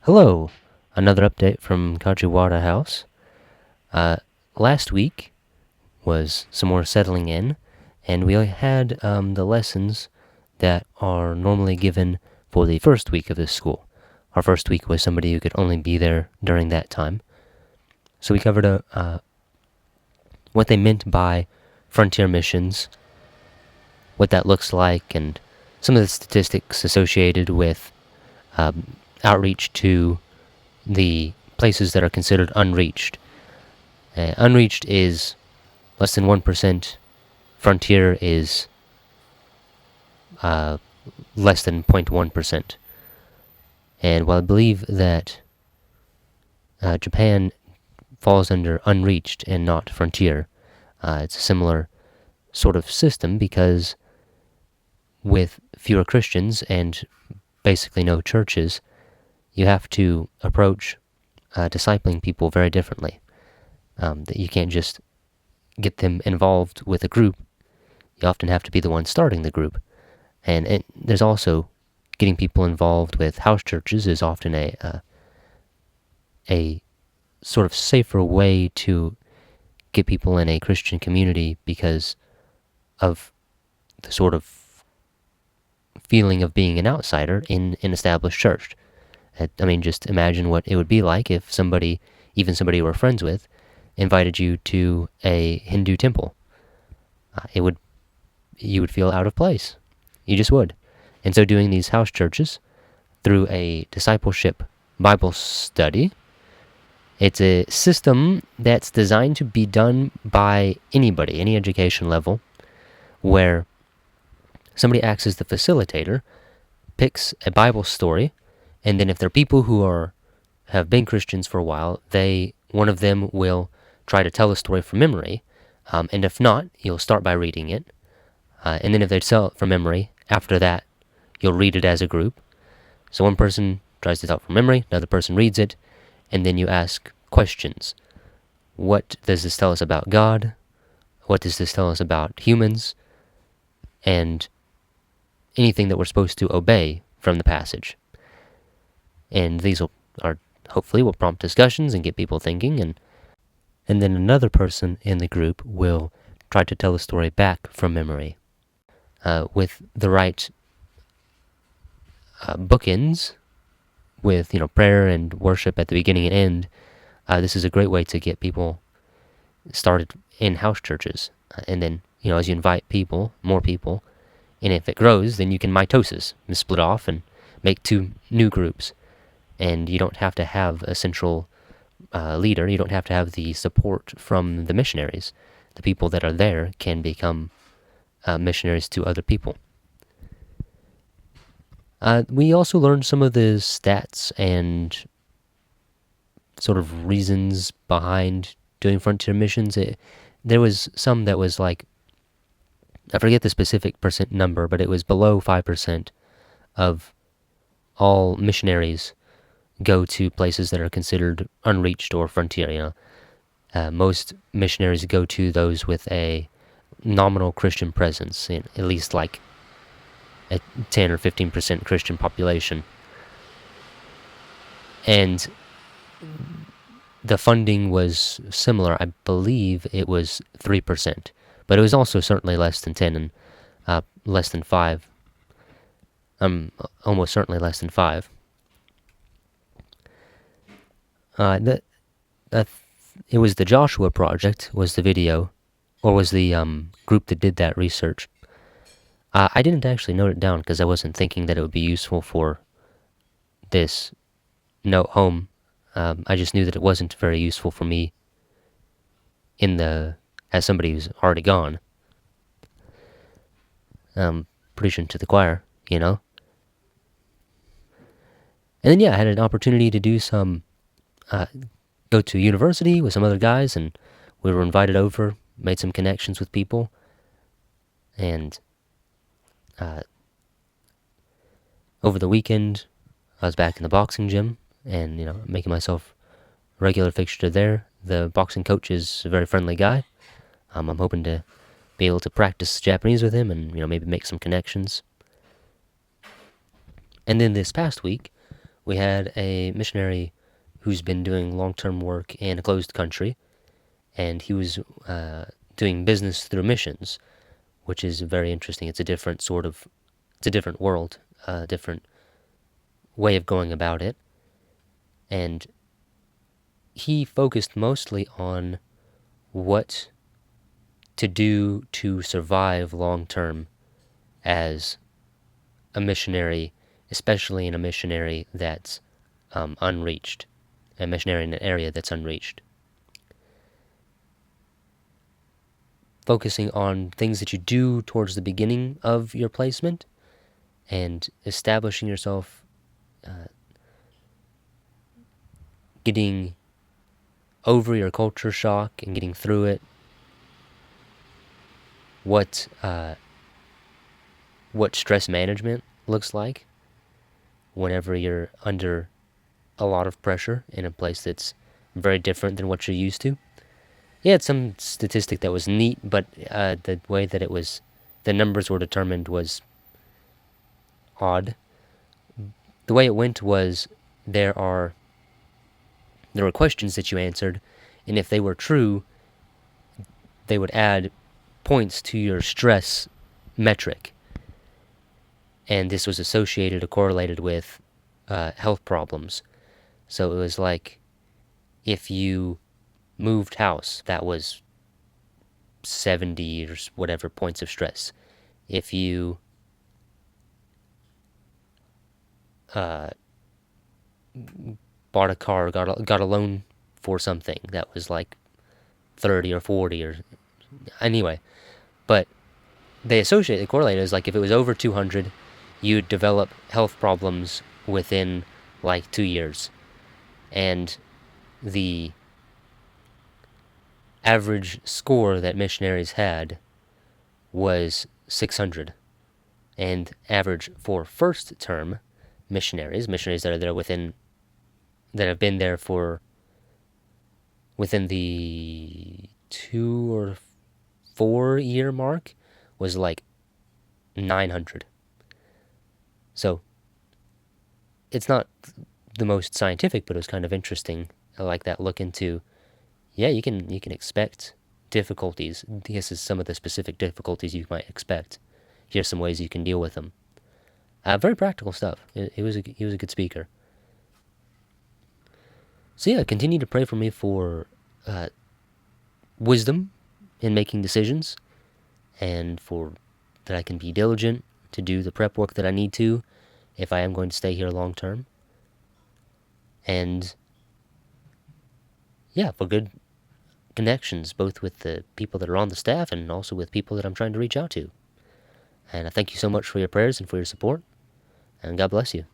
Hello, another update from Kajiwara House. Last week was some more settling in, and we had the lessons that are normally given for the first week of this school. Our first week was somebody who could only be there during that time. So we covered what they meant by frontier missions, what that looks like, and some of the statistics associated with outreach to the places that are considered unreached. Unreached is less than 1%. Frontier is less than 0.1%. And while I believe that Japan falls under unreached and not frontier, it's a similar sort of system because with fewer Christians and basically no churches, you have to approach discipling people very differently. That you can't just get them involved with a group. You often have to be the one starting the group. And there's also getting people involved with house churches is often a sort of safer way to get people in a Christian community because of the sort of feeling of being an outsider in an established church. I mean, just imagine what it would be like if somebody, even somebody you were friends with, invited you to a Hindu temple. You would feel out of place. You just would. And so doing these house churches through a discipleship Bible study, it's a system that's designed to be done by anybody, any education level, where somebody acts as the facilitator, picks a Bible story, and then if there are people who have been Christians for a while, one of them will try to tell the story from memory, and if not, you'll start by reading it, and then if they tell it from memory, after that, you'll read it as a group. So one person tries to tell it from memory, another person reads it, and then you ask questions. What does this tell us about God? What does this tell us about humans? And anything that we're supposed to obey from the passage. And these hopefully will prompt discussions and get people thinking, and then another person in the group will try to tell the story back from memory with the right bookends, with prayer and worship at the beginning and end. This is a great way to get people started in house churches, and then as you invite more people, and if it grows, then you can mitosis and split off and make two new groups. And you don't have to have a central leader. You don't have to have the support from the missionaries. The people that are there can become missionaries to other people. We also learned some of the stats and sort of reasons behind doing frontier missions. There was some that was like, I forget the specific percent number, but it was below 5% of all missionaries go to places that are considered unreached or frontier. Most missionaries go to those with a nominal Christian presence, at least like a 10 or 15% Christian population. And the funding was similar. I believe it was 3%, but it was also certainly less than 10 and less than 5. Almost certainly less than 5. It was the Joshua Project was the video, or was the group that did that research. I didn't actually note it down because I wasn't thinking that it would be useful for this note home. I just knew that it wasn't very useful for me as somebody who's already gone. Preaching to the choir, And then I had an opportunity to do some go to university with some other guys, and we were invited over, made some connections with people, and over the weekend, I was back in the boxing gym, and making myself a regular fixture there. The boxing coach is a very friendly guy. I'm hoping to be able to practice Japanese with him, and maybe make some connections. And then this past week, we had a missionary who's been doing long-term work in a closed country, and he was doing business through missions, which is very interesting. It's a different it's a different world, a different way of going about it. And he focused mostly on what to do to survive long-term as a missionary, especially in a missionary that's unreached, a missionary in an area that's unreached. Focusing on things that you do towards the beginning of your placement and establishing yourself, getting over your culture shock and getting through it, what stress management looks like whenever you're under a lot of pressure in a place that's very different than what you're used to. He had some statistic that was neat, but the way that the numbers were determined was odd. The way it went was there were questions that you answered, and if they were true, they would add points to your stress metric. And this was associated or correlated with health problems. So it was like if you moved house, that was 70 or whatever points of stress. If you bought a car, got a loan for something, that was like 30 or 40 or anyway. But they correlated as like if it was over 200, you'd develop health problems within like 2 years. And the average score that missionaries had was 600. And average for first term missionaries that are there that have been there for within the 2 or 4 year mark was like 900. So it's not the most scientific, but it was kind of interesting. I like that look into, yeah, you can expect difficulties. This is some of the specific difficulties you might expect. Here's some ways you can deal with them. Very practical stuff. He was a good speaker. So yeah, continue to pray for me for wisdom in making decisions, and for that I can be diligent to do the prep work that I need to if I am going to stay here long term. And yeah, for good connections, both with the people that are on the staff and also with people that I'm trying to reach out to. And I thank you so much for your prayers and for your support, and God bless you.